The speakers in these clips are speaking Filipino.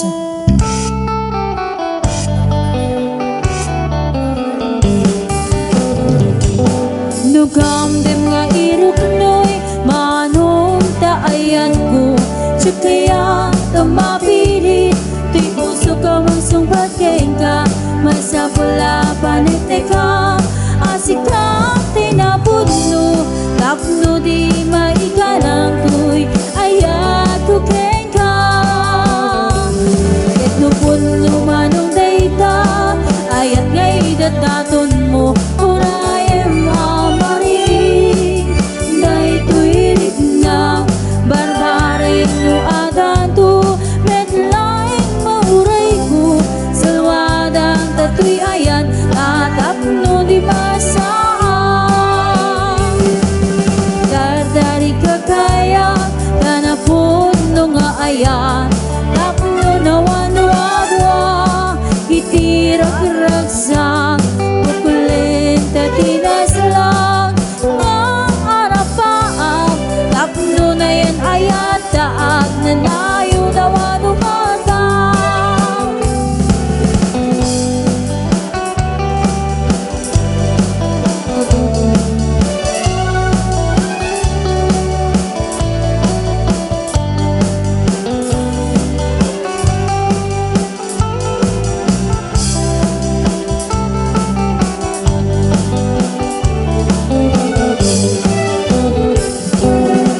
Records. Nugamdem nga iruk noy manong taayan ko Tsukaya tumapilit tuy puso ka mong sungpat ka Masapula panit ka asik ka tinapuno Tapno di maikalang tuy ayat ko ka Kahit nupuno manong dayta ayat ngay dataton mo Urayem amari Day tuirig na Barbare no adanto Medlaing mauray ko Salwadang tatoy ayan Tatap no di masaan Dardari kakaya Tanapon no nga ayan Tapno nawan-wadwa Itirak-raksak Bukulin tatinaslang Nga arapaam Tapno na yan ayat Taag na nayo nawan-umatang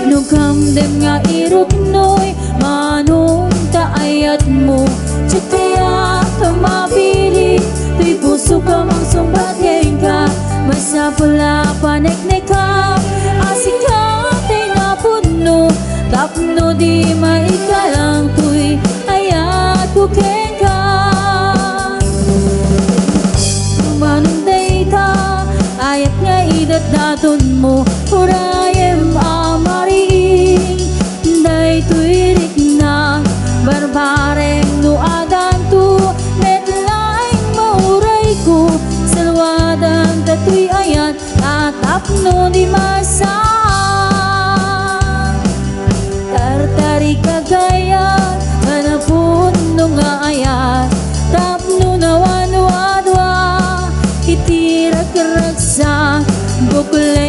Nugamdem nga iruk noy manong taayat mo Tsukaya tumapili tuy puso ka mang sumbat ka Masapula panek ka asik ka tinapuno Tapno di maikalang tuy ayat ko ka Manong dayta ayat nga idat daton mo Urayem amariing Day tuirik na Barbareng no adanto Medlaing mauray ko Salwadang tatoy ayan Tatap no di masaan Tartari kagayan Hanapon no nga ayan Tapno nawan-wadwa Itirak-raksak Bukle